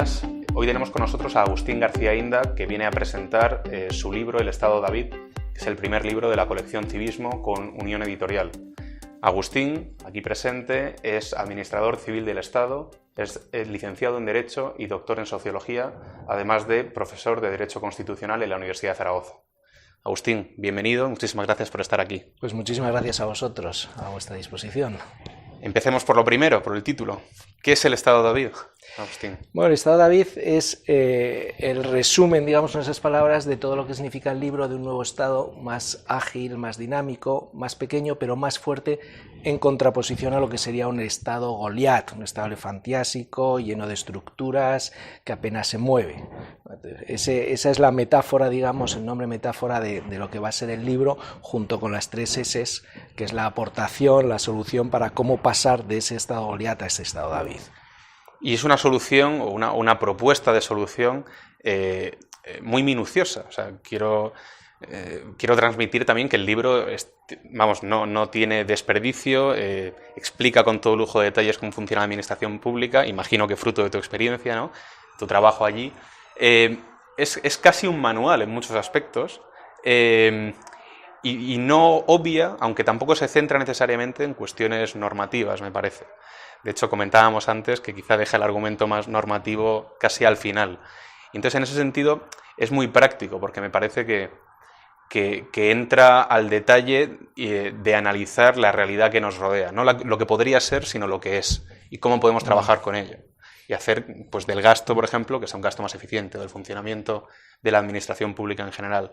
días. Hoy tenemos con nosotros a Agustín García Inda, que viene a presentar su libro El Estado David, que es el primer libro de la colección Civismo con Unión Editorial. Agustín, aquí presente, es administrador civil del Estado, es licenciado en Derecho y doctor en Sociología, además de profesor de Derecho Constitucional en la Universidad de Zaragoza. Agustín, bienvenido, muchísimas gracias por estar aquí. Pues muchísimas gracias a vosotros, a vuestra disposición. Empecemos por lo primero, por el título. ¿Qué es el Estado David, Agustín? Bueno, el Estado David es el resumen, digamos, en esas palabras, de todo lo que significa el libro de un nuevo Estado más ágil, más dinámico, más pequeño, pero más fuerte, en contraposición a lo que sería un Estado Goliat, un Estado elefantiásico, lleno de estructuras, que apenas se mueve. Esa es la metáfora, digamos, el nombre metáfora de lo que va a ser el libro, junto con las 3 S, que es la aportación, la solución para cómo pasar de ese Estado Goliat a ese Estado David. Y es una solución, o una propuesta de solución muy minuciosa. O sea, quiero transmitir también que el libro no tiene desperdicio, explica con todo lujo de detalles cómo funciona la administración pública, imagino que fruto de tu experiencia, ¿no? Tu trabajo allí. Es casi un manual en muchos aspectos y no obvia, aunque tampoco se centra necesariamente en cuestiones normativas, me parece. De hecho, comentábamos antes que quizá deja el argumento más normativo casi al final. Y entonces, en ese sentido, es muy práctico, porque me parece que entra al detalle de analizar la realidad que nos rodea. No lo que podría ser, sino lo que es, y cómo podemos trabajar con ello. Y hacer pues, del gasto, por ejemplo, que sea un gasto más eficiente, del funcionamiento de la administración pública en general.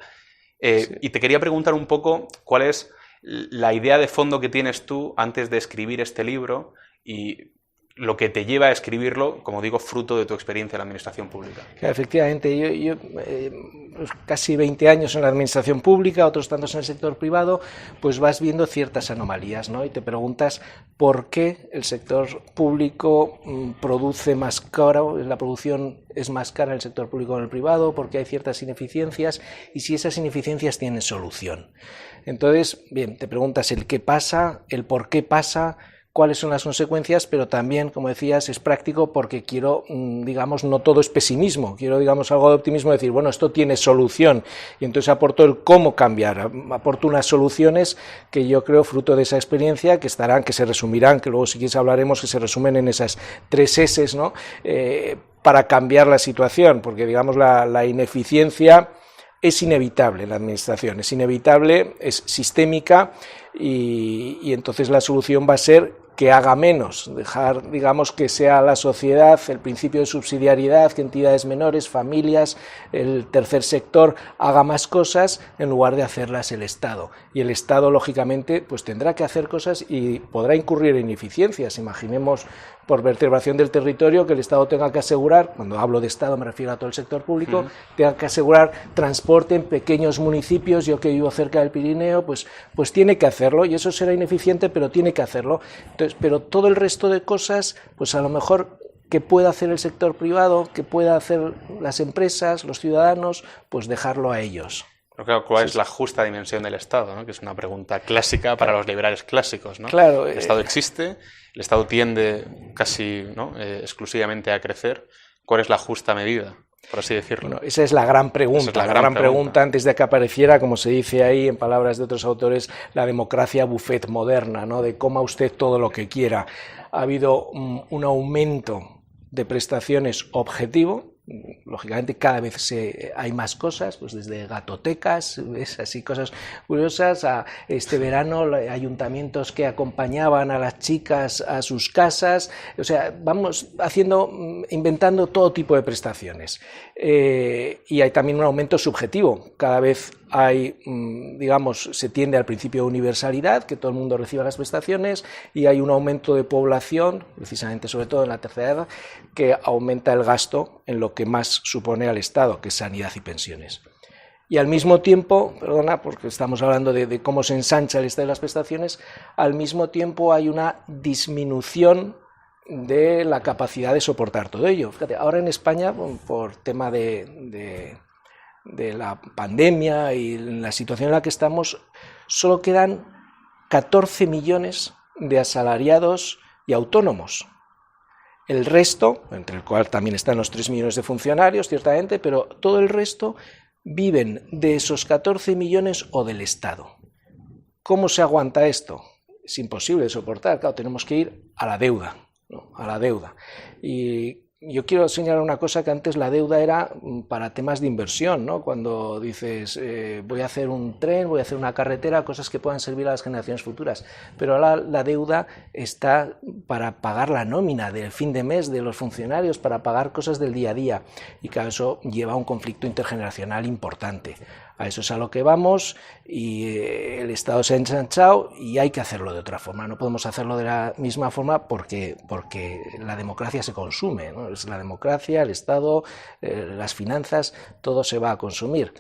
Sí. Y te quería preguntar un poco cuál es la idea de fondo que tienes tú antes de escribir este libro y lo que te lleva a escribirlo, como digo, fruto de tu experiencia en la administración pública. Claro, efectivamente, yo casi 20 años en la administración pública, otros tantos en el sector privado, pues vas viendo ciertas anomalías, ¿no? Y te preguntas por qué el sector público produce más caro, la producción es más cara en el sector público que en el privado, porque hay ciertas ineficiencias y si esas ineficiencias tienen solución. Entonces, bien, te preguntas el qué pasa, el por qué pasa, cuáles son las consecuencias, pero también, como decías, es práctico porque quiero, digamos, no todo es pesimismo, quiero, digamos, algo de optimismo, decir, bueno, esto tiene solución, y entonces aporto el cómo cambiar, aporto unas soluciones que yo creo, fruto de esa experiencia, que se resumirán, que luego si quieres hablaremos, que se resumen en esas 3 S, ¿no? Para cambiar la situación, porque, digamos, la ineficiencia es inevitable en la administración, es inevitable, es sistémica, y entonces la solución va a ser que haga menos, dejar, digamos, que sea la sociedad, el principio de subsidiariedad, que entidades menores, familias, el tercer sector haga más cosas en lugar de hacerlas el Estado. Y el Estado, lógicamente, pues tendrá que hacer cosas y podrá incurrir en ineficiencias. Imaginemos, por vertebración del territorio, que el Estado tenga que asegurar, cuando hablo de Estado me refiero a todo el sector público, tenga que asegurar transporte en pequeños municipios. Yo que vivo cerca del Pirineo, pues tiene que hacerlo, y eso será ineficiente, pero tiene que hacerlo. Entonces, pero todo el resto de cosas, pues a lo mejor que pueda hacer el sector privado, que pueda hacer las empresas, los ciudadanos, pues dejarlo a ellos. Pero claro, ¿cuál es la justa dimensión del Estado, ¿no? Que es una pregunta clásica para los liberales clásicos, ¿no? Claro, el Estado existe, el Estado tiende casi, ¿no? Exclusivamente a crecer. ¿Cuál es la justa medida, por así decirlo? Bueno, esa es la gran pregunta, la gran pregunta antes de que apareciera, como se dice ahí en palabras de otros autores, la democracia buffet moderna, ¿no? De coma usted todo lo que quiera. Ha habido un aumento de prestaciones objetivo. Lógicamente cada vez hay más cosas, pues desde gatotecas, ¿ves? Así cosas curiosas, a este verano ayuntamientos que acompañaban a las chicas a sus casas, o sea, vamos inventando todo tipo de prestaciones. Y hay también un aumento subjetivo, cada vez hay, digamos, se tiende al principio de universalidad, que todo el mundo reciba las prestaciones, y hay un aumento de población, precisamente sobre todo en la tercera edad, que aumenta el gasto en lo que más supone al Estado, que es sanidad y pensiones. Y al mismo tiempo, perdona, porque estamos hablando de cómo se ensancha el Estado de las prestaciones, al mismo tiempo hay una disminución de la capacidad de soportar todo ello. Fíjate, ahora en España, por tema de la pandemia y la situación en la que estamos, solo quedan 14 millones de asalariados y autónomos. El resto, entre el cual también están los 3 millones de funcionarios, ciertamente, pero todo el resto viven de esos 14 millones o del Estado. ¿Cómo se aguanta esto? Es imposible de soportar, claro, tenemos que ir a la deuda, ¿no? A la deuda. Y yo quiero señalar una cosa, que antes la deuda era para temas de inversión, ¿no? Cuando dices, voy a hacer un tren, voy a hacer una carretera, cosas que puedan servir a las generaciones futuras. Pero ahora la deuda está para pagar la nómina del fin de mes de los funcionarios, para pagar cosas del día a día. Y claro, eso lleva a un conflicto intergeneracional importante. A eso es a lo que vamos, y el Estado se ha ensanchado y hay que hacerlo de otra forma. No podemos hacerlo de la misma forma porque la democracia se consume, ¿no? Es la democracia, el Estado, las finanzas, todo se va a consumir.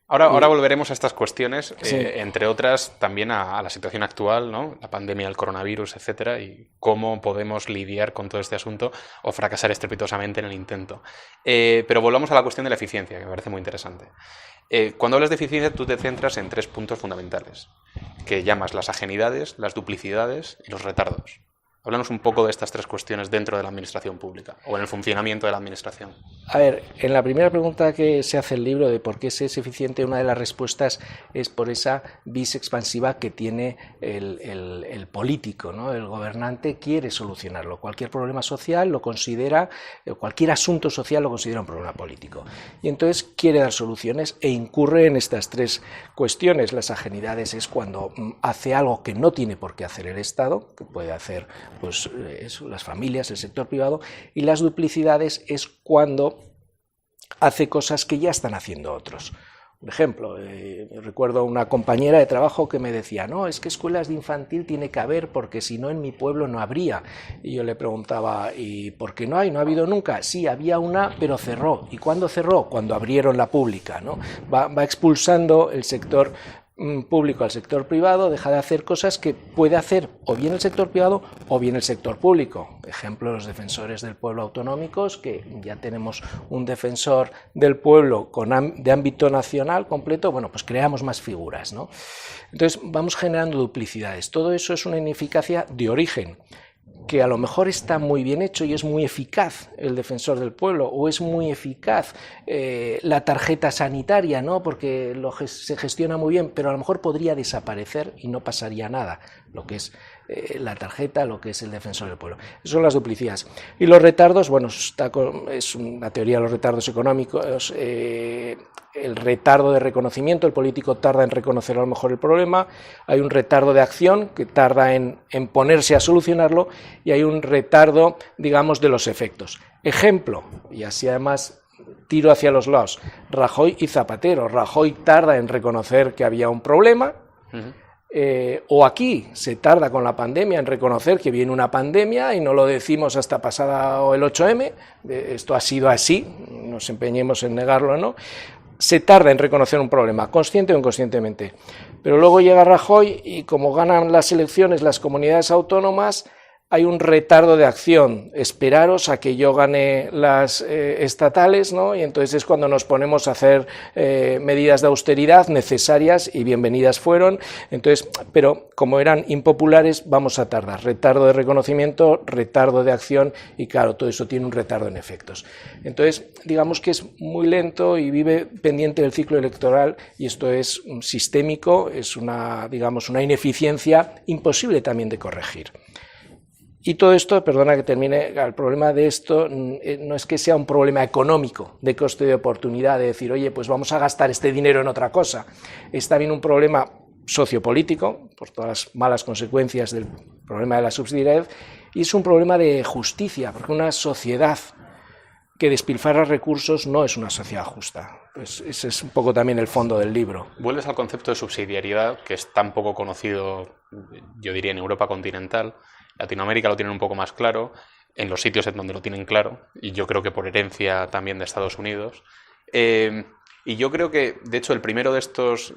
Ahora volveremos a estas cuestiones, sí, entre otras también a la situación actual, ¿no? La pandemia del coronavirus, etcétera, y cómo podemos lidiar con todo este asunto o fracasar estrepitosamente en el intento. Pero volvamos a la cuestión de la eficiencia, que me parece muy interesante. Cuando hablas de eficiencia, tú te centras en 3 puntos fundamentales, que llamas las ajenidades, las duplicidades y los retardos. Háblanos un poco de estas 3 cuestiones dentro de la administración pública o en el funcionamiento de la administración. A ver, en la primera pregunta que se hace el libro de por qué se es eficiente, una de las respuestas es por esa vis expansiva que tiene el político, ¿no? El gobernante quiere solucionarlo. Cualquier problema social lo considera, cualquier asunto social lo considera un problema político. Y entonces quiere dar soluciones e incurre en estas 3 cuestiones. Las ajenidades es cuando hace algo que no tiene por qué hacer el Estado, que puede hacer pues las familias, el sector privado, y las duplicidades es cuando hace cosas que ya están haciendo otros. Por ejemplo, recuerdo una compañera de trabajo que me decía, no, es que escuelas de infantil tiene que haber porque si no en mi pueblo no habría. Y yo le preguntaba, ¿y por qué no hay? ¿No ha habido nunca? Sí, había una, pero cerró. ¿Y cuándo cerró? Cuando abrieron la pública, ¿no? Va expulsando el sector público al sector privado, deja de hacer cosas que puede hacer o bien el sector privado o bien el sector público. Ejemplo, los defensores del pueblo autonómicos, que ya tenemos un defensor del pueblo de ámbito nacional completo, bueno, pues creamos más figuras, ¿no? Entonces vamos generando duplicidades. Todo eso es una ineficacia de origen, que a lo mejor está muy bien hecho y es muy eficaz el defensor del pueblo, o es muy eficaz la tarjeta sanitaria, ¿no? Porque se gestiona muy bien, pero a lo mejor podría desaparecer y no pasaría nada, lo que es la tarjeta, lo que es el defensor del pueblo. Esas son las duplicidades. Y los retardos, bueno, es una teoría de los retardos económicos, el retardo de reconocimiento, el político tarda en reconocer a lo mejor el problema, hay un retardo de acción que tarda en ponerse a solucionarlo, y hay un retardo, digamos, de los efectos. Ejemplo, y así además tiro hacia los lados, Rajoy y Zapatero. Rajoy tarda en reconocer que había un problema, o aquí se tarda con la pandemia en reconocer que viene una pandemia y no lo decimos hasta pasado el 8M, esto ha sido así, nos empeñemos en negarlo, ¿no? Se tarda en reconocer un problema, consciente o inconscientemente. Pero luego llega Rajoy y como ganan las elecciones las comunidades autónomas, hay un retardo de acción. Esperaros a que yo gane las estatales, ¿no? Y entonces es cuando nos ponemos a hacer medidas de austeridad necesarias y bienvenidas fueron. Entonces, pero como eran impopulares, vamos a tardar. Retardo de reconocimiento, retardo de acción y claro, todo eso tiene un retardo en efectos. Entonces, digamos que es muy lento y vive pendiente del ciclo electoral y esto es sistémico, es una ineficiencia imposible también de corregir. Y todo esto, perdona que termine, el problema de esto no es que sea un problema económico de coste de oportunidad, de decir, oye, pues vamos a gastar este dinero en otra cosa. Es también un problema sociopolítico, por todas las malas consecuencias del problema de la subsidiariedad, y es un problema de justicia, porque una sociedad que despilfarra recursos no es una sociedad justa. Pues ese es un poco también el fondo del libro. Vuelves al concepto de subsidiariedad, que es tan poco conocido, yo diría, en Europa continental. Latinoamérica lo tienen un poco más claro, en los sitios en donde lo tienen claro, y yo creo que por herencia también de Estados Unidos. Y yo creo que, de hecho, el primero de estos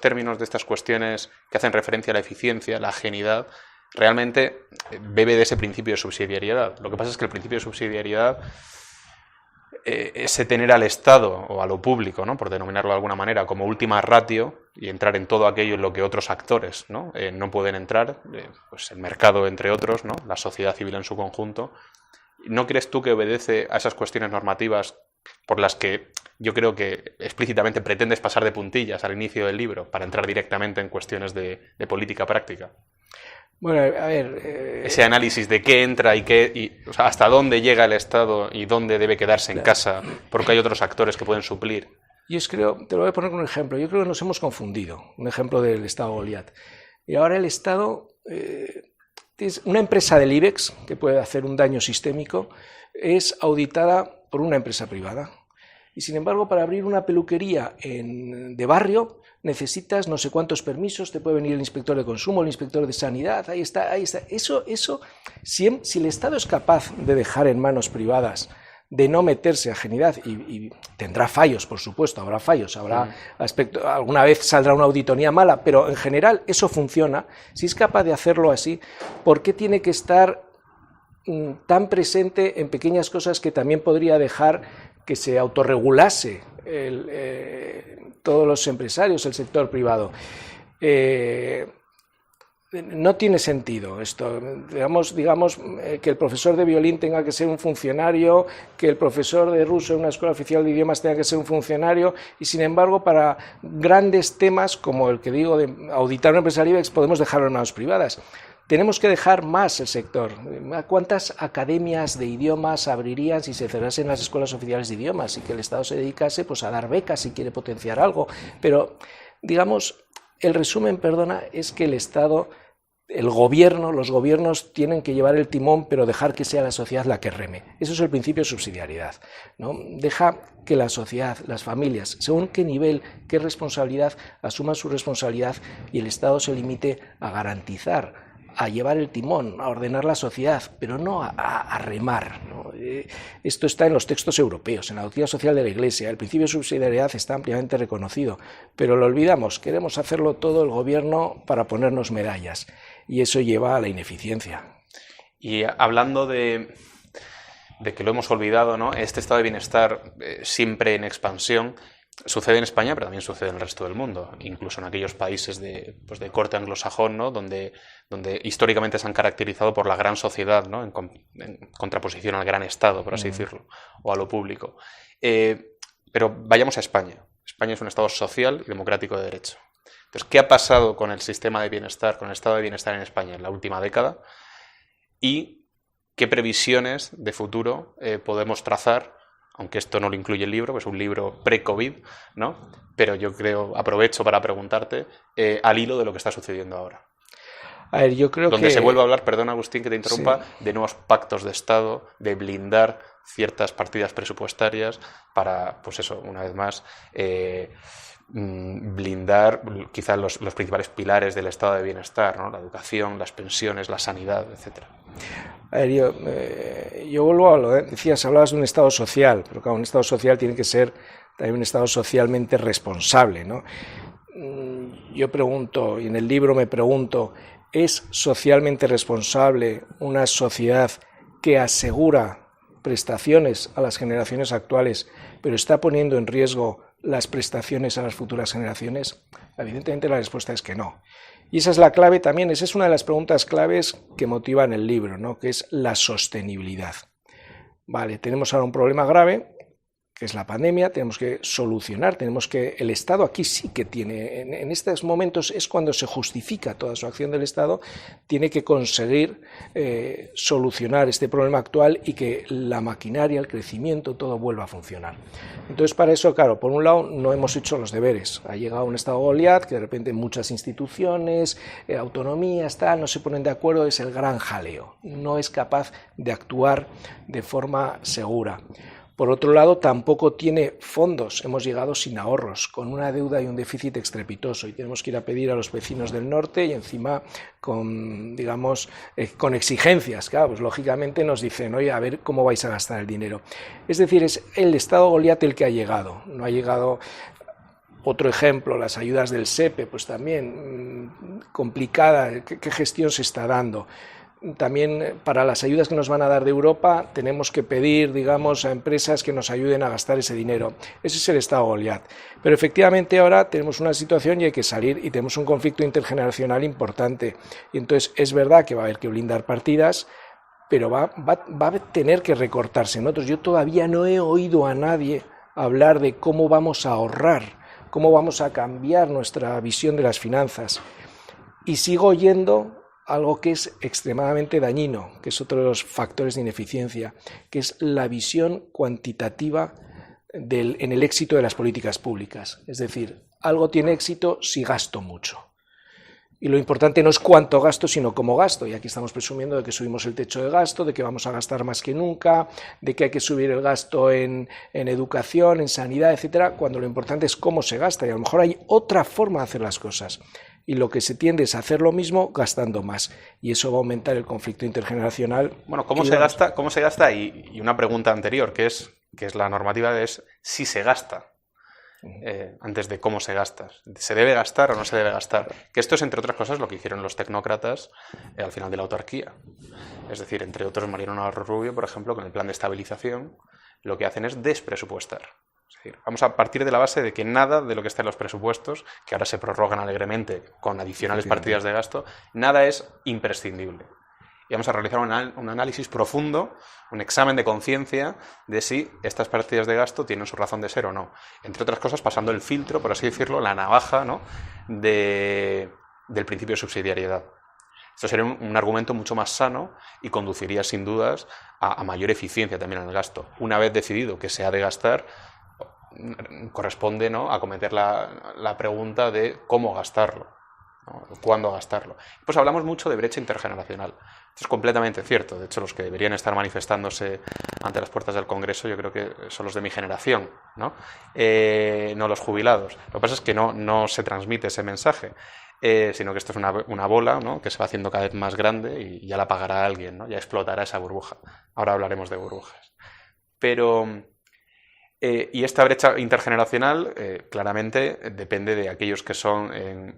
términos, de estas cuestiones que hacen referencia a la eficiencia, la ajenidad, realmente bebe de ese principio de subsidiariedad. Lo que pasa es que el principio de subsidiariedad ese tener al Estado o a lo público, ¿no?, por denominarlo de alguna manera, como última ratio y entrar en todo aquello en lo que otros actores no pueden entrar, pues el mercado entre otros, ¿no?, la sociedad civil en su conjunto, ¿No crees tú que obedece a esas cuestiones normativas por las que yo creo que explícitamente pretendes pasar de puntillas al inicio del libro para entrar directamente en cuestiones de política práctica? Bueno, a ver... Ese análisis de qué entra o sea, hasta dónde llega el Estado y dónde debe quedarse en casa, porque hay otros actores que pueden suplir. Yo creo, te lo voy a poner con un ejemplo, yo creo que nos hemos confundido, un ejemplo del Estado Goliat. Y ahora el Estado, una empresa del IBEX, que puede hacer un daño sistémico, es auditada por una empresa privada. Y sin embargo, para abrir una peluquería de barrio necesitas no sé cuántos permisos, te puede venir el inspector de consumo, el inspector de sanidad, ahí está. Eso si el Estado es capaz de dejar en manos privadas, de no meterse ajenidad, y tendrá fallos, por supuesto, habrá fallos, habrá alguna vez saldrá una auditoría mala, pero en general eso funciona. Si es capaz de hacerlo así, ¿por qué tiene que estar tan presente en pequeñas cosas que también podría dejar que se autorregulase todos los empresarios, el sector privado? No tiene sentido esto. Digamos que el profesor de violín tenga que ser un funcionario, que el profesor de ruso en una escuela oficial de idiomas tenga que ser un funcionario, y sin embargo para grandes temas como el que digo de auditar una empresa IBEX podemos dejarlo en manos privadas. Tenemos que dejar más el sector. ¿Cuántas academias de idiomas abrirían si se cerrasen las escuelas oficiales de idiomas y que el Estado se dedicase pues, a dar becas si quiere potenciar algo? Pero, digamos, el resumen, es que el Estado, los gobiernos tienen que llevar el timón, pero dejar que sea la sociedad la que reme. Eso es el principio de subsidiariedad, ¿no? Deja que la sociedad, las familias, según qué nivel, qué responsabilidad, asuman su responsabilidad y el Estado se limite a garantizar, a llevar el timón, a ordenar la sociedad, pero no a remar, ¿no? Esto está en los textos europeos, en la doctrina social de la Iglesia. El principio de subsidiariedad está ampliamente reconocido, pero lo olvidamos. Queremos hacerlo todo el gobierno para ponernos medallas, y eso lleva a la ineficiencia. Y hablando de que lo hemos olvidado, ¿no? Este estado de bienestar siempre en expansión sucede en España, pero también sucede en el resto del mundo, incluso en aquellos países de corte anglosajón, ¿no? donde históricamente se han caracterizado por la gran sociedad, ¿no? en contraposición al gran Estado, por así decirlo, o a lo público. Pero vayamos a España. España es un Estado social y democrático de derecho. Entonces, ¿qué ha pasado con el sistema de bienestar, con el estado de bienestar en España en la última década? ¿Y qué previsiones de futuro podemos trazar? Aunque esto no lo incluye el libro, que es un libro pre-COVID, ¿no? Pero yo aprovecho para preguntarte al hilo de lo que está sucediendo ahora. A ver, yo creo donde se vuelve a hablar, perdón Agustín que te interrumpa, sí, de nuevos pactos de Estado, de blindar ciertas partidas presupuestarias para, pues eso, una vez más, blindar quizás los principales pilares del estado de bienestar, ¿no? La educación, las pensiones, la sanidad, etcétera. A ver, yo vuelvo a lo que decías, hablabas de un Estado social, pero claro, un Estado social tiene que ser también un Estado socialmente responsable, ¿no? Yo pregunto, y en el libro me pregunto, ¿es socialmente responsable una sociedad que asegura prestaciones a las generaciones actuales, pero está poniendo en riesgo las prestaciones a las futuras generaciones? Evidentemente la respuesta es que no. Y esa es la clave también, esa es una de las preguntas claves que motivan el libro, ¿no? Que es la sostenibilidad. Vale, tenemos ahora un problema grave, que es la pandemia, tenemos que solucionar, el Estado aquí sí que tiene, en estos momentos es cuando se justifica toda su acción del Estado, tiene que conseguir solucionar este problema actual y que la maquinaria, el crecimiento, todo vuelva a funcionar. Entonces, para eso, claro, por un lado no hemos hecho los deberes, ha llegado un Estado Goliat, que de repente muchas instituciones, autonomías, no se ponen de acuerdo, es el gran jaleo, no es capaz de actuar de forma segura. Por otro lado, tampoco tiene fondos, hemos llegado sin ahorros, con una deuda y un déficit estrepitoso, y tenemos que ir a pedir a los vecinos del norte y encima con exigencias. Claro, pues lógicamente nos dicen, oye, a ver cómo vais a gastar el dinero. Es decir, es el Estado Goliat el que ha llegado, no ha llegado. Otro ejemplo, las ayudas del SEPE, pues también complicada, ¿qué gestión se está dando? También para las ayudas que nos van a dar de Europa tenemos que pedir, a empresas que nos ayuden a gastar ese dinero. Ese es el Estado Goliat. Pero efectivamente ahora tenemos una situación y hay que salir y tenemos un conflicto intergeneracional importante. Y entonces es verdad que va a haber que blindar partidas, pero va a tener que recortarse en otros. Yo todavía no he oído a nadie hablar de cómo vamos a ahorrar, cómo vamos a cambiar nuestra visión de las finanzas. Y sigo oyendo algo que es extremadamente dañino, que es otro de los factores de ineficiencia, que es la visión cuantitativa en el éxito de las políticas públicas. Es decir, algo tiene éxito si gasto mucho. Y lo importante no es cuánto gasto, sino cómo gasto. Y aquí estamos presumiendo de que subimos el techo de gasto, de que vamos a gastar más que nunca, de que hay que subir el gasto en educación, en sanidad, etcétera, cuando lo importante es cómo se gasta. Y a lo mejor hay otra forma de hacer las cosas. Y lo que se tiende es a hacer lo mismo gastando más. Y eso va a aumentar el conflicto intergeneracional. Bueno, ¿cómo se gasta? Y una pregunta anterior, que es la normativa, es si se gasta. Antes de cómo se gasta. ¿Se debe gastar o no se debe gastar? Que esto es, entre otras cosas, lo que hicieron los tecnócratas al final de la autarquía. Es decir, entre otros, Mariano Navarro Rubio, por ejemplo, con el plan de estabilización, lo que hacen es despresupuestar. Es decir, vamos a partir de la base de que nada de lo que está en los presupuestos, que ahora se prorrogan alegremente con adicionales partidas de gasto, nada es imprescindible. Y vamos a realizar un análisis profundo, un examen de conciencia de si estas partidas de gasto tienen su razón de ser o no. Entre otras cosas, pasando el filtro, por así decirlo, la navaja, ¿no?, del principio de subsidiariedad. Esto sería un argumento mucho más sano y conduciría, sin dudas, a mayor eficiencia también en el gasto. Una vez decidido que se ha de gastar, corresponde, ¿no?, acometer la pregunta de cómo gastarlo, ¿no?, cuándo gastarlo. Pues hablamos mucho de brecha intergeneracional. Esto es completamente cierto. De hecho, los que deberían estar manifestándose ante las puertas del Congreso, yo creo que son los de mi generación, ¿no? No los jubilados. Lo que pasa es que no se transmite ese mensaje, sino que esto es una bola, ¿no?, que se va haciendo cada vez más grande y ya la pagará alguien, ¿no? Ya explotará esa burbuja. Ahora hablaremos de burbujas. Pero... y esta brecha intergeneracional claramente depende de aquellos que son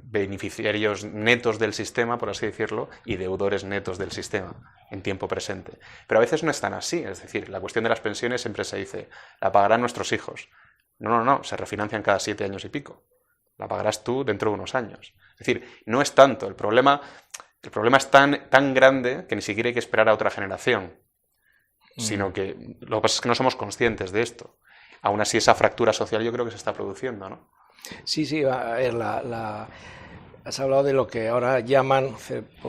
beneficiarios netos del sistema, por así decirlo, y deudores netos del sistema en tiempo presente. Pero a veces no es tan así. Es decir, la cuestión de las pensiones siempre se dice, la pagarán nuestros hijos. No, se refinancian cada 7 años y pico. La pagarás tú dentro de unos años. Es decir, no es tanto. El problema es tan grande que ni siquiera hay que esperar a otra generación. Sino que lo que pasa es que no somos conscientes de esto. Aún así, esa fractura social yo creo que se está produciendo, ¿no? Sí, a ver, has hablado de lo que ahora llaman,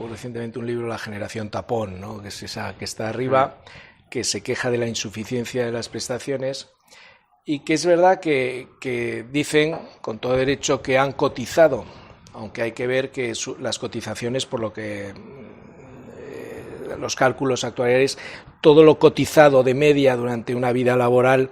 recientemente un libro, la generación tapón, ¿no?, que es esa que está arriba, que se queja de la insuficiencia de las prestaciones y que es verdad que dicen, con todo derecho, que han cotizado, aunque hay que ver que las cotizaciones, por lo que... los cálculos actuariales, todo lo cotizado de media durante una vida laboral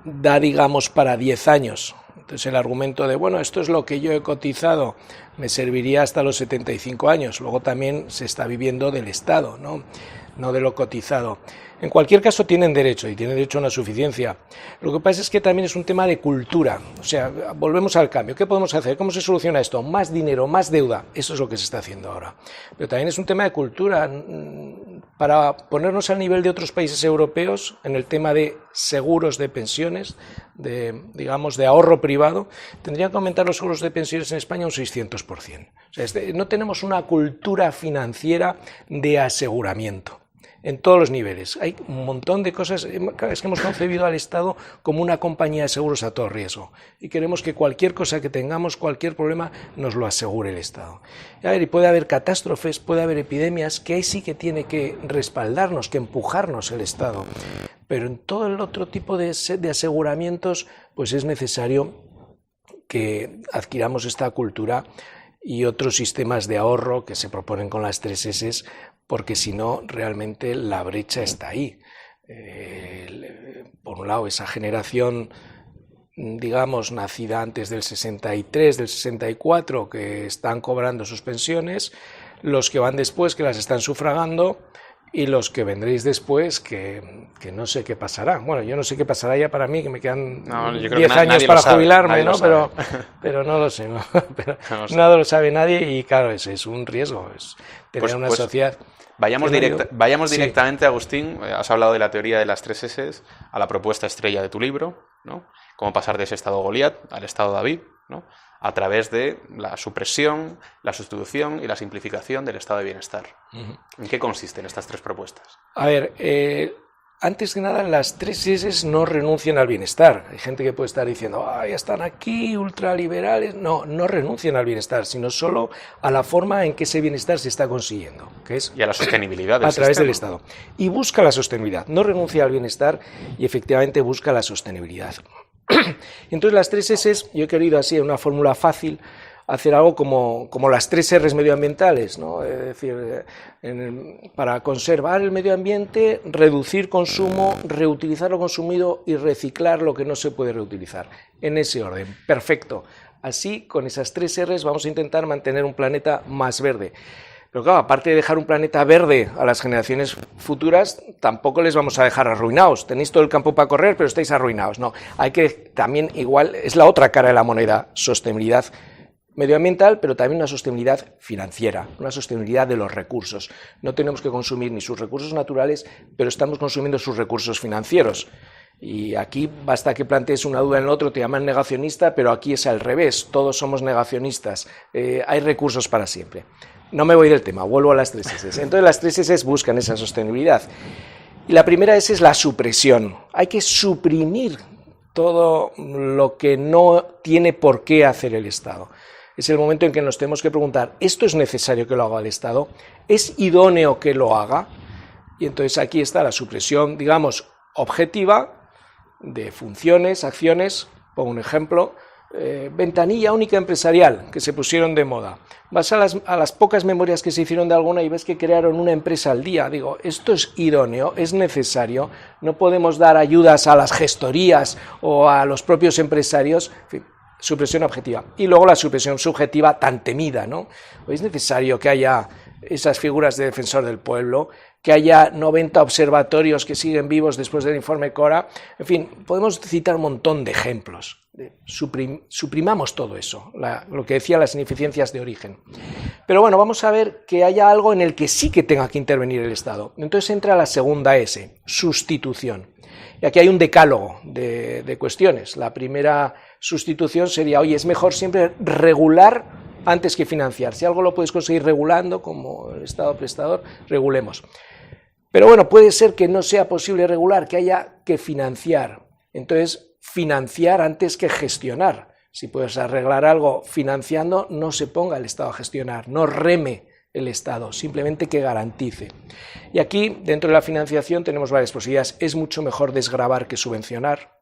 da, digamos, para 10 años. Entonces el argumento de, bueno, esto es lo que yo he cotizado, me serviría hasta los 75 años. Luego también se está viviendo del Estado, no de lo cotizado. En cualquier caso tienen derecho a una suficiencia. Lo que pasa es que también es un tema de cultura. O sea, volvemos al cambio. ¿Qué podemos hacer? ¿Cómo se soluciona esto? Más dinero, más deuda. Eso es lo que se está haciendo ahora. Pero también es un tema de cultura. Para ponernos al nivel de otros países europeos en el tema de seguros de pensiones, digamos, de ahorro privado, tendrían que aumentar los seguros de pensiones en España un 600%. O sea, no tenemos una cultura financiera de aseguramiento. En todos los niveles. Hay un montón de cosas. Es que hemos concebido al Estado como una compañía de seguros a todo riesgo. Y queremos que cualquier cosa que tengamos, cualquier problema, nos lo asegure el Estado. Y puede haber catástrofes, puede haber epidemias, que ahí sí que tiene que respaldarnos, que empujarnos el Estado. Pero en todo el otro tipo de aseguramientos, pues es necesario que adquiramos esta cultura y otros sistemas de ahorro que se proponen con las 3 S, porque si no, realmente la brecha está ahí. Por un lado, esa generación, digamos, nacida antes del 63, del 64, que están cobrando sus pensiones, los que van después, que las están sufragando, y los que vendréis después, que no sé qué pasará. Bueno, yo no sé qué pasará ya para mí, que me quedan 10 años para jubilarme, ¿no? Pero no lo sé, ¿no? Pero nada lo sabe nadie y claro, es un riesgo, es tener una sociedad... Vayamos directamente, Agustín, has hablado de la teoría de las 3 S, a la propuesta estrella de tu libro, ¿no? Cómo pasar de ese estado Goliat al estado David, ¿no? a través de la supresión, la sustitución y la simplificación del estado de bienestar. ¿En qué consisten estas tres propuestas? A ver, antes que nada, las 3 S no renuncian al bienestar. Hay gente que puede estar diciendo, ya están aquí, ultraliberales. No, no renuncian al bienestar, sino solo a la forma en que ese bienestar se está consiguiendo, que es y a la sostenibilidad del a través sistema. del Estado. Y busca la sostenibilidad. No renuncia al bienestar y efectivamente busca la sostenibilidad. Entonces las 3 S, yo he querido así, en una fórmula fácil, hacer algo como las 3 Rs medioambientales, ¿no? Es decir, para conservar el medio ambiente, reducir consumo, reutilizar lo consumido y reciclar lo que no se puede reutilizar. En ese orden, perfecto. Así, con esas 3 Rs vamos a intentar mantener un planeta más verde. Pero claro, aparte de dejar un planeta verde a las generaciones futuras, tampoco les vamos a dejar arruinados. Tenéis todo el campo para correr, pero estáis arruinados. No, hay que también, igual, es la otra cara de la moneda, sostenibilidad medioambiental, pero también una sostenibilidad financiera, una sostenibilidad de los recursos. No tenemos que consumir ni sus recursos naturales, pero estamos consumiendo sus recursos financieros. Y aquí basta que plantees una duda en el otro, te llaman negacionista, pero aquí es al revés, todos somos negacionistas, hay recursos para siempre. No me voy del tema, vuelvo a las 3 S. Entonces las 3 S buscan esa sostenibilidad. Y la primera S es la supresión. Hay que suprimir todo lo que no tiene por qué hacer el Estado. Es el momento en que nos tenemos que preguntar, ¿esto es necesario que lo haga el Estado? ¿Es idóneo que lo haga? Y entonces aquí está la supresión, digamos, objetiva de funciones, acciones. Pongo un ejemplo, ventanilla única empresarial, que se pusieron de moda. Vas a las pocas memorias que se hicieron de alguna y ves que crearon una empresa al día. Digo, ¿esto es idóneo? ¿Es necesario? No podemos dar ayudas a las gestorías o a los propios empresarios. En fin, supresión objetiva. Y luego la supresión subjetiva tan temida, ¿no? ¿Es necesario que haya esas figuras de defensor del pueblo, que haya 90 observatorios que siguen vivos después del informe Cora? En fin, podemos citar un montón de ejemplos. Suprimamos todo eso, lo que decía las ineficiencias de origen. Pero bueno, vamos a ver que haya algo en el que sí que tenga que intervenir el Estado. Entonces entra la segunda S, sustitución. Y aquí hay un decálogo de cuestiones. La primera sustitución sería, oye, es mejor siempre regular antes que financiar. Si algo lo puedes conseguir regulando, como el Estado prestador, regulemos. Pero bueno, puede ser que no sea posible regular, que haya que financiar. Entonces, financiar antes que gestionar. Si puedes arreglar algo financiando, no se ponga el Estado a gestionar, no reme el Estado, simplemente que garantice. Y aquí, dentro de la financiación, tenemos varias posibilidades. Es mucho mejor desgravar que subvencionar.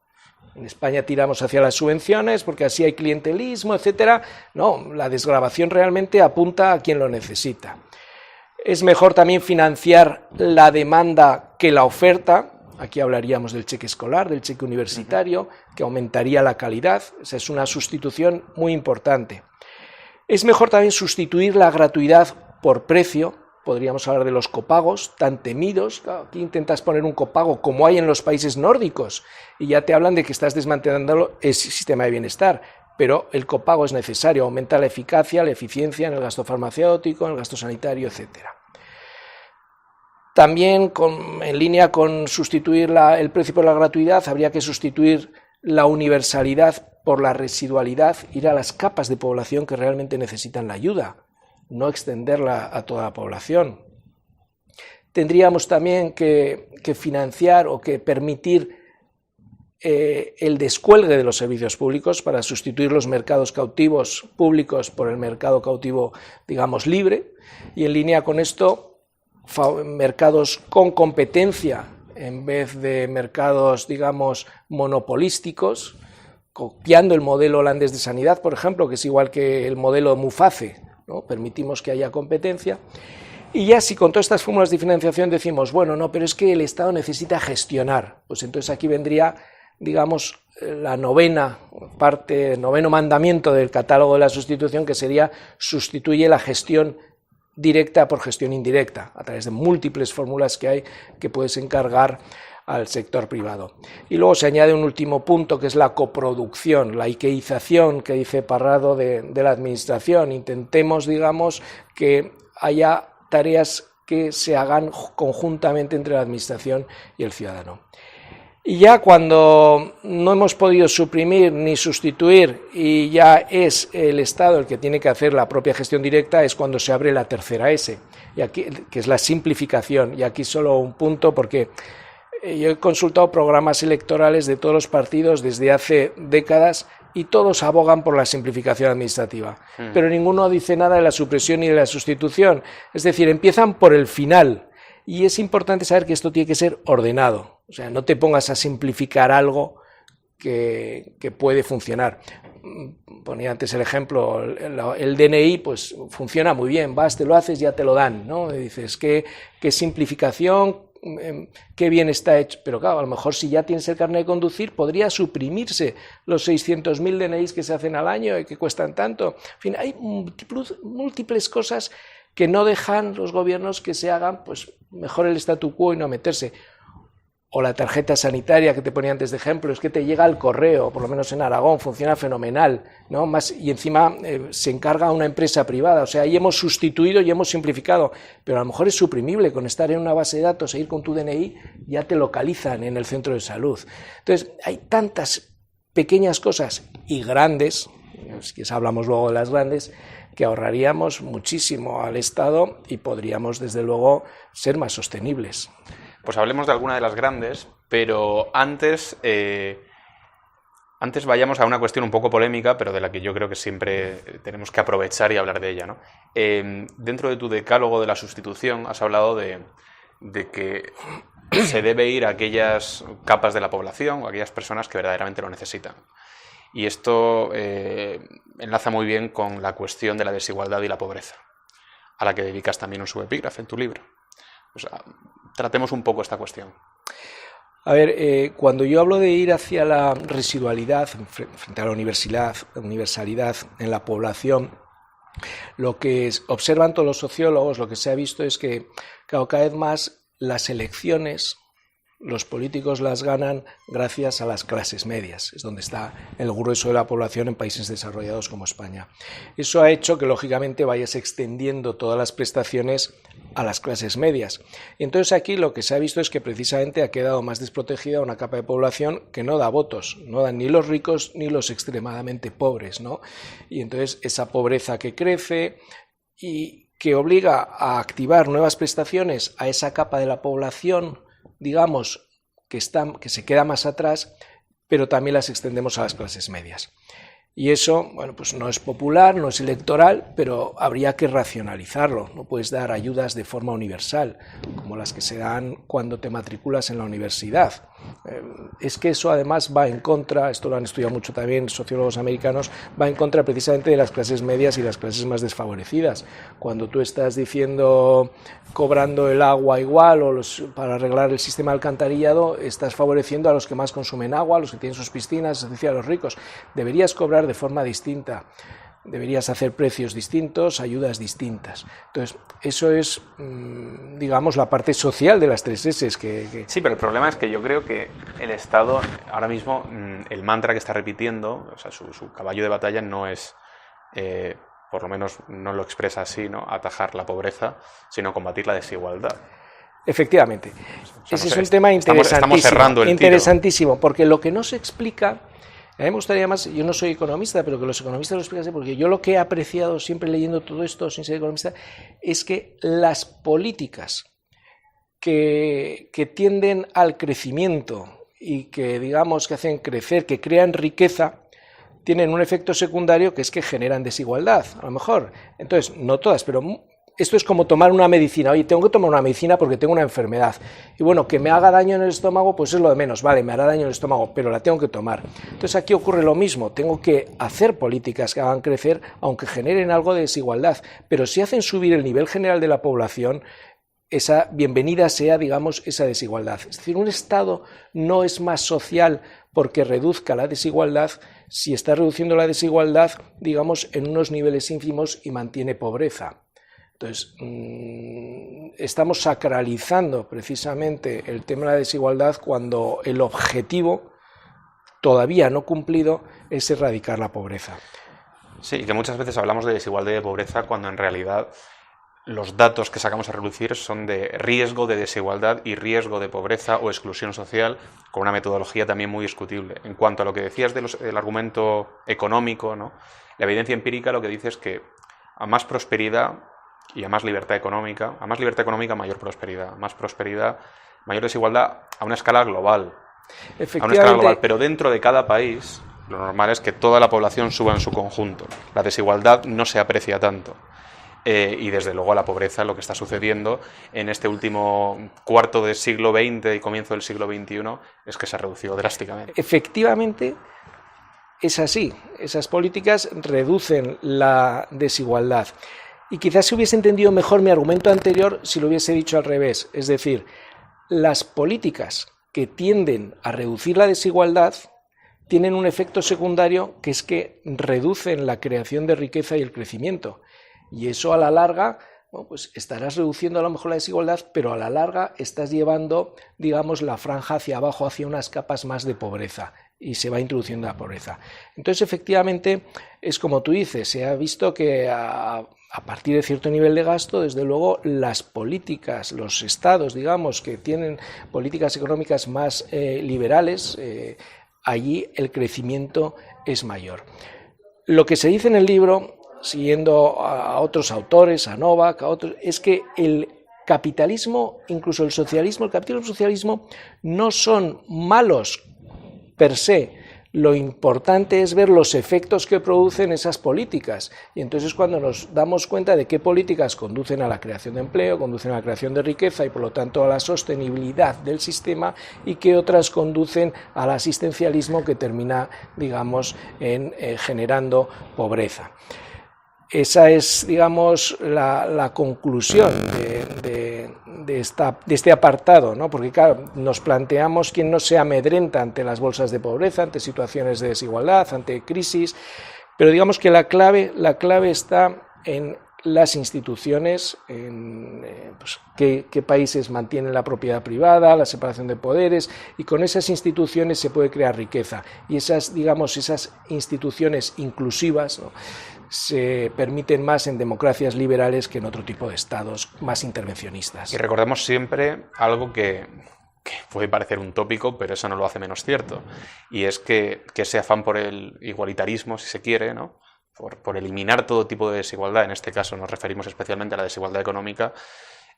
En España tiramos hacia las subvenciones porque así hay clientelismo, etcétera. No, la desgravación realmente apunta a quien lo necesita. Es mejor también financiar la demanda que la oferta. Aquí hablaríamos del cheque escolar, del cheque universitario, que aumentaría la calidad. Esa es una sustitución muy importante. Es mejor también sustituir la gratuidad por precio. Podríamos hablar de los copagos tan temidos. Claro, aquí intentas poner un copago como hay en los países nórdicos y ya te hablan de que estás desmantelando el sistema de bienestar. Pero el copago es necesario, aumenta la eficacia, la eficiencia en el gasto farmacéutico, en el gasto sanitario, etcétera. También, en línea con sustituir el precio por la gratuidad, habría que sustituir la universalidad por la residualidad, ir a las capas de población que realmente necesitan la ayuda, no extenderla a toda la población. Tendríamos también que financiar o que permitir el descuelgue de los servicios públicos para sustituir los mercados cautivos públicos por el mercado cautivo, digamos, libre, y en línea con esto, mercados con competencia en vez de mercados, digamos, monopolísticos, copiando el modelo holandés de sanidad, por ejemplo, que es igual que el modelo Muface, ¿no? Permitimos que haya competencia. Y ya si con todas estas fórmulas de financiación decimos, bueno, no, pero es que el Estado necesita gestionar, pues entonces aquí vendría, digamos, la noveno mandamiento del catálogo de la sustitución, que sería sustituye la gestión directa por gestión indirecta, a través de múltiples fórmulas que hay que puedes encargar al sector privado. Y luego se añade un último punto, que es la coproducción, la ikeización que dice Parrado de la administración. Intentemos, digamos, que haya tareas que se hagan conjuntamente entre la administración y el ciudadano. Y ya cuando no hemos podido suprimir ni sustituir y ya es el Estado el que tiene que hacer la propia gestión directa, es cuando se abre la tercera S, y aquí, que es la simplificación. Y aquí solo un punto, porque yo he consultado programas electorales de todos los partidos desde hace décadas y todos abogan por la simplificación administrativa, pero ninguno dice nada de la supresión ni de la sustitución. Es decir, empiezan por el final, y es importante saber que esto tiene que ser ordenado. O sea, no te pongas a simplificar algo que puede funcionar. Ponía antes el ejemplo, el DNI pues funciona muy bien, vas, te lo haces, ya te lo dan, ¿no? Y dices, qué simplificación, qué bien está hecho. Pero claro, a lo mejor si ya tienes el carnet de conducir, podría suprimirse los 600.000 DNIs que se hacen al año y que cuestan tanto. En fin, hay múltiples cosas que no dejan los gobiernos que se hagan pues mejor el statu quo y no meterse. O la tarjeta sanitaria que te ponía antes de ejemplo, es que te llega al correo, por lo menos en Aragón, funciona fenomenal, ¿no? Y encima se encarga una empresa privada, o sea, ahí hemos sustituido y hemos simplificado, pero a lo mejor es suprimible, con estar en una base de datos e ir con tu DNI, ya te localizan en el centro de salud. Entonces, hay tantas pequeñas cosas y grandes, si hablamos luego de las grandes, que ahorraríamos muchísimo al Estado y podríamos, desde luego, ser más sostenibles. Pues hablemos de alguna de las grandes, pero antes vayamos a una cuestión un poco polémica, pero de la que yo creo que siempre tenemos que aprovechar y hablar de ella, ¿no? Dentro de tu decálogo de la sustitución has hablado de que se debe ir a aquellas capas de la población o a aquellas personas que verdaderamente lo necesitan. Y esto enlaza muy bien con la cuestión de la desigualdad y la pobreza, a la que dedicas también un subepígrafe en tu libro. O sea, tratemos un poco esta cuestión. A ver, cuando yo hablo de ir hacia la residualidad frente a la universalidad en la población, lo que observan todos los sociólogos, lo que se ha visto es que cada vez más las elecciones, los políticos las ganan gracias a las clases medias, es donde está el grueso de la población en países desarrollados como España. Eso ha hecho que lógicamente vayas extendiendo todas las prestaciones a las clases medias. Y entonces aquí lo que se ha visto es que precisamente ha quedado más desprotegida una capa de población que no da votos, no dan ni los ricos ni los extremadamente pobres, ¿no? Y entonces esa pobreza que crece y que obliga a activar nuevas prestaciones a esa capa de la población, digamos, que se queda más atrás, pero también las extendemos a las clases medias. Y eso, bueno, pues no es popular, no es electoral, pero habría que racionalizarlo. No puedes dar ayudas de forma universal, como las que se dan cuando te matriculas en la universidad. Es que eso además va en contra, esto lo han estudiado mucho también sociólogos americanos, va en contra precisamente de las clases medias y las clases más desfavorecidas. Cuando tú estás diciendo cobrando el agua igual o para arreglar el sistema de alcantarillado, estás favoreciendo a los que más consumen agua, a los que tienen sus piscinas, es decir, a los ricos. Deberías cobrar de forma distinta. Deberías hacer precios distintos, ayudas distintas. Entonces, eso es, digamos, la parte social de las tres S. Sí, pero el problema es que yo creo que el Estado, ahora mismo, el mantra que está repitiendo, o sea, su caballo de batalla no es, por lo menos no lo expresa así, ¿no?, atajar la pobreza, sino combatir la desigualdad. Efectivamente. O sea, ese es un tema interesantísimo. Estamos cerrando el interesantísimo, tiro. Porque lo que no se explica... A mí me gustaría más, yo no soy economista, pero que los economistas lo explicasen, porque yo lo que he apreciado siempre leyendo todo esto sin ser economista es que las políticas que tienden al crecimiento y que, digamos, que hacen crecer, que crean riqueza, tienen un efecto secundario que es que generan desigualdad, a lo mejor. Entonces, no todas, pero... Esto es como tomar una medicina. Oye, tengo que tomar una medicina porque tengo una enfermedad. Y bueno, que me haga daño en el estómago, pues es lo de menos. Vale, me hará daño en el estómago, pero la tengo que tomar. Entonces aquí ocurre lo mismo. Tengo que hacer políticas que hagan crecer, aunque generen algo de desigualdad. Pero si hacen subir el nivel general de la población, esa bienvenida sea, digamos, esa desigualdad. Es decir, un Estado no es más social porque reduzca la desigualdad si está reduciendo la desigualdad, digamos, en unos niveles ínfimos y mantiene pobreza. Entonces, estamos sacralizando precisamente el tema de la desigualdad cuando el objetivo, todavía no cumplido, es erradicar la pobreza. Sí, que muchas veces hablamos de desigualdad y de pobreza cuando en realidad los datos que sacamos a relucir son de riesgo de desigualdad y riesgo de pobreza o exclusión social, con una metodología también muy discutible. En cuanto a lo que decías del argumento económico, ¿no? La evidencia empírica lo que dice es que a más prosperidad y a más libertad económica, mayor prosperidad, a más prosperidad, mayor desigualdad a una escala global. A una escala global, pero dentro de cada país lo normal es que toda la población suba en su conjunto. La desigualdad no se aprecia tanto. Y desde luego la pobreza, lo que está sucediendo en este último cuarto del siglo XX y comienzo del siglo XXI, es que se ha reducido drásticamente. Efectivamente, es así. Esas políticas reducen la desigualdad. Y quizás se hubiese entendido mejor mi argumento anterior si lo hubiese dicho al revés. Es decir, las políticas que tienden a reducir la desigualdad tienen un efecto secundario, que es que reducen la creación de riqueza y el crecimiento. Y eso a la larga, bueno, pues estarás reduciendo a lo mejor la desigualdad, pero a la larga estás llevando, digamos, la franja hacia abajo, hacia unas capas más de pobreza, y se va introduciendo la pobreza. Entonces, efectivamente, es como tú dices, se ha visto que a partir de cierto nivel de gasto, desde luego, las políticas, los estados, digamos, que tienen políticas económicas más liberales, allí el crecimiento es mayor. Lo que se dice en el libro, siguiendo a otros autores, a Novak, a otros, es que el capitalismo, incluso el socialismo, el capitalismo y el socialismo no son malos per se. Lo importante es ver los efectos que producen esas políticas, y entonces cuando nos damos cuenta de qué políticas conducen a la creación de empleo, conducen a la creación de riqueza y por lo tanto a la sostenibilidad del sistema, y qué otras conducen al asistencialismo que termina, digamos, en generando pobreza. Esa es, digamos, la conclusión de este apartado, ¿no? Porque, claro, nos planteamos quién no se amedrenta ante las bolsas de pobreza, ante situaciones de desigualdad, ante crisis, pero digamos que la clave está en las instituciones, en pues, qué países mantienen la propiedad privada, la separación de poderes, y con esas instituciones se puede crear riqueza. Y esas, digamos, esas instituciones inclusivas, ¿no?, se permiten más en democracias liberales que en otro tipo de estados más intervencionistas. Y recordemos siempre algo que puede parecer un tópico, pero eso no lo hace menos cierto, y es que ese afán por el igualitarismo, si se quiere, ¿no?, por eliminar todo tipo de desigualdad, en este caso nos referimos especialmente a la desigualdad económica,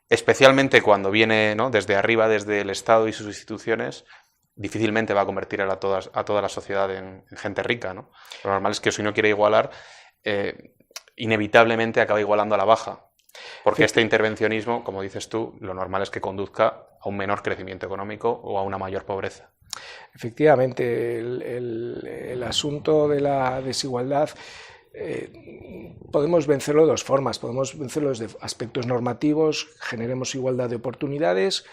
especialmente cuando viene, ¿no?, desde arriba, desde el Estado y sus instituciones, difícilmente va a convertir a toda la sociedad en gente rica, ¿no? Lo normal es que si uno quiere igualar, inevitablemente acaba igualando a la baja, porque este intervencionismo, como dices tú, lo normal es que conduzca a un menor crecimiento económico o a una mayor pobreza. Efectivamente, el asunto de la desigualdad podemos vencerlo de dos formas. Podemos vencerlo desde aspectos normativos, generemos igualdad de oportunidades,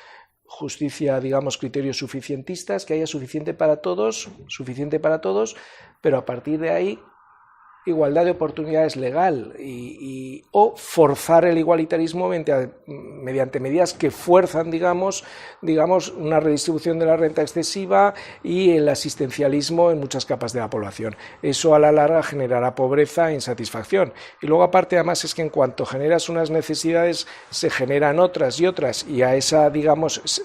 justicia, digamos, criterios suficientistas, que haya suficiente para todos, pero a partir de ahí igualdad de oportunidades legal o forzar el igualitarismo mediante medidas que fuerzan, digamos, una redistribución de la renta excesiva y el asistencialismo en muchas capas de la población. Eso a la larga generará pobreza e insatisfacción. Y luego aparte además es que en cuanto generas unas necesidades se generan otras, y a esa, digamos,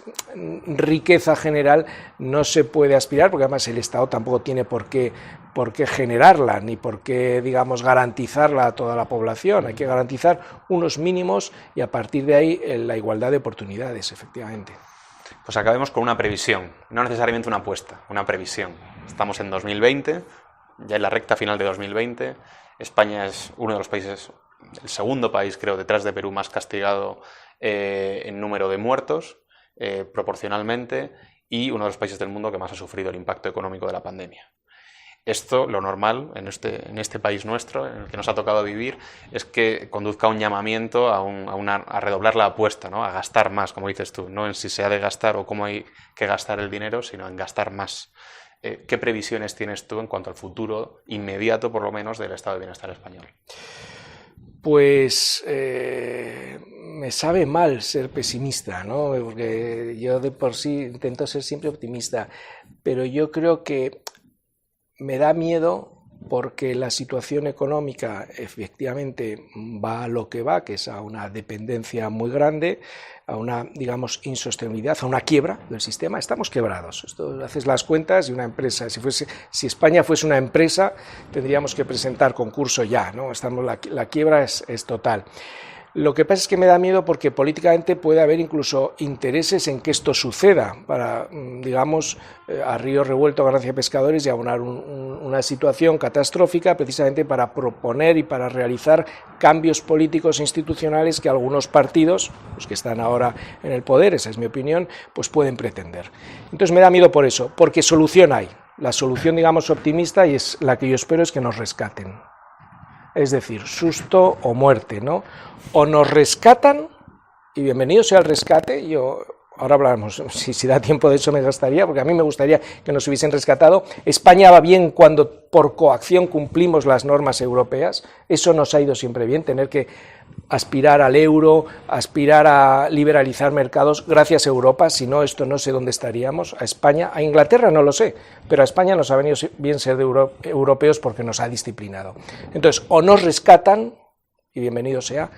riqueza general no se puede aspirar, porque además el Estado tampoco tiene por qué generarla, ni por qué, digamos, garantizarla a toda la población. Hay que garantizar unos mínimos y a partir de ahí la igualdad de oportunidades, efectivamente. Pues acabemos con una previsión, no necesariamente una apuesta, una previsión. Estamos en 2020, ya en la recta final de 2020. España es uno de los países, el segundo país, creo, detrás de Perú, más castigado en número de muertos, proporcionalmente, y uno de los países del mundo que más ha sufrido el impacto económico de la pandemia. Esto, lo normal en este país nuestro, en el que nos ha tocado vivir, es que conduzca a un llamamiento a redoblar la apuesta, ¿no?, a gastar más, como dices tú, no en si se ha de gastar o cómo hay que gastar el dinero, sino en gastar más. ¿Qué previsiones tienes tú en cuanto al futuro inmediato, por lo menos, del estado de bienestar español? Pues me sabe mal ser pesimista, ¿no?, porque yo de por sí intento ser siempre optimista, pero yo creo que me da miedo porque la situación económica efectivamente va a lo que va, que es a una dependencia muy grande, a una, digamos, insostenibilidad, a una quiebra del sistema. Estamos quebrados. Esto, haces las cuentas y una empresa, si España fuese una empresa, tendríamos que presentar concurso ya, ¿no? La quiebra es total. Lo que pasa es que me da miedo porque políticamente puede haber incluso intereses en que esto suceda para, digamos, a río revuelto ganancia de pescadores y abonar una situación catastrófica precisamente para proponer y para realizar cambios políticos e institucionales que algunos partidos, los que están ahora en el poder, esa es mi opinión, pues pueden pretender. Entonces me da miedo por eso, porque solución hay. La solución, digamos, optimista, y es la que yo espero, es que nos rescaten. Es decir, susto o muerte, ¿no? O nos rescatan, y bienvenido sea el rescate, ahora hablamos, si da tiempo de eso me gastaría, porque a mí me gustaría que nos hubiesen rescatado. España va bien cuando por coacción cumplimos las normas europeas, eso nos ha ido siempre bien, tener que aspirar al euro, aspirar a liberalizar mercados gracias a Europa, si no, esto no sé dónde estaríamos. A España, a Inglaterra no lo sé, pero a España nos ha venido bien ser de europeos porque nos ha disciplinado. Entonces, o nos rescatan, y bienvenido sea,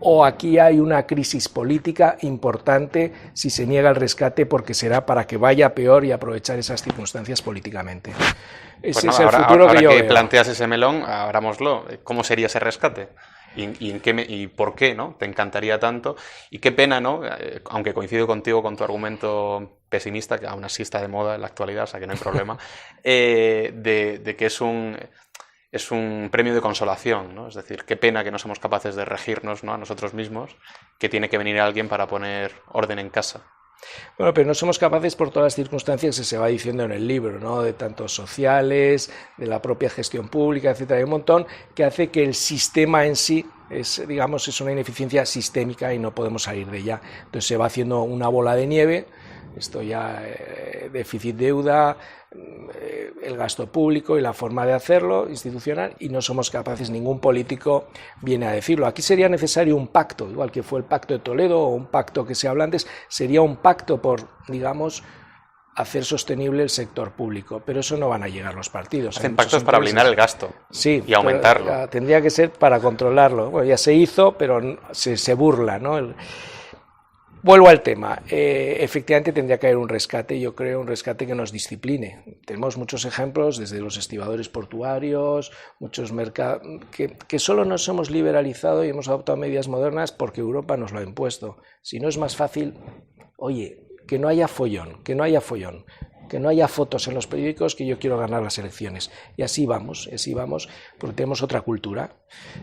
o aquí hay una crisis política importante si se niega el rescate, porque será para que vaya peor y aprovechar esas circunstancias políticamente. Ese es el futuro que yo veo. Planteas ese melón, abrámoslo. ¿Cómo sería ese rescate? ¿Y por qué, ¿no? Te encantaría tanto? Y qué pena, ¿no? Aunque coincido contigo con tu argumento pesimista, que aún así está de moda en la actualidad, o sea que no hay problema, de que es un premio de consolación, ¿no? Es decir, qué pena que no somos capaces de regirnos, ¿no?, a nosotros mismos, que tiene que venir alguien para poner orden en casa. Bueno, pero no somos capaces por todas las circunstancias que se va diciendo en el libro, ¿no?, de tantos sociales, de la propia gestión pública, etcétera. Hay un montón que hace que el sistema en sí es una ineficiencia sistémica y no podemos salir de ella. Entonces se va haciendo una bola de nieve, esto ya, déficit, deuda, el gasto público y la forma de hacerlo institucional, y no somos capaces, ningún político viene a decirlo. Aquí sería necesario un pacto, igual que fue el pacto de Toledo o un pacto que se habla antes, sería un pacto por, digamos, hacer sostenible el sector público, pero eso no van a llegar los partidos. Hacen pactos para blindar el gasto, sí, y aumentarlo. Tendría que ser para controlarlo. Bueno, ya se hizo, pero se burla, ¿no? Vuelvo al tema. Efectivamente tendría que haber un rescate, yo creo, un rescate que nos discipline. Tenemos muchos ejemplos, desde los estibadores portuarios, muchos mercados, que solo nos hemos liberalizado y hemos adoptado medidas modernas porque Europa nos lo ha impuesto. Si no, es más fácil, oye, que no haya follón, que no haya fotos en los periódicos, que yo quiero ganar las elecciones. Y así vamos, porque tenemos otra cultura.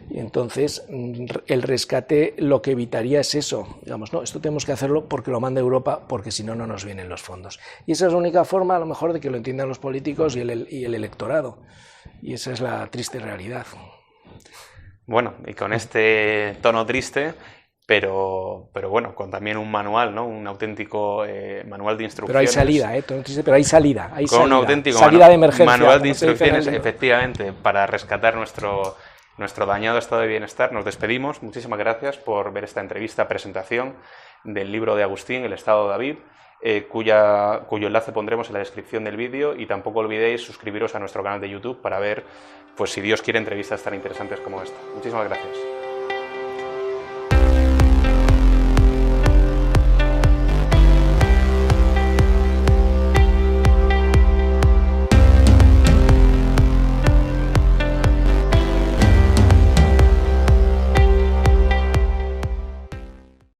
Y entonces el rescate lo que evitaría es eso, digamos, no, esto tenemos que hacerlo porque lo manda Europa, porque si no, no nos vienen los fondos. Y esa es la única forma, a lo mejor, de que lo entiendan los políticos y el electorado. Y esa es la triste realidad. Bueno, y con este tono triste, pero bueno, con también un manual, ¿no? Un auténtico manual de instrucciones. Pero hay salida, pero hay salida. Con un auténtico salida de emergencia, manual de instrucciones, efectivamente, para rescatar nuestro dañado estado de bienestar. Nos despedimos. Muchísimas gracias por ver esta entrevista, presentación del libro de Agustín, El Estado de David, cuyo enlace pondremos en la descripción del vídeo, y tampoco olvidéis suscribiros a nuestro canal de YouTube para ver, pues si Dios quiere, entrevistas tan interesantes como esta. Muchísimas gracias.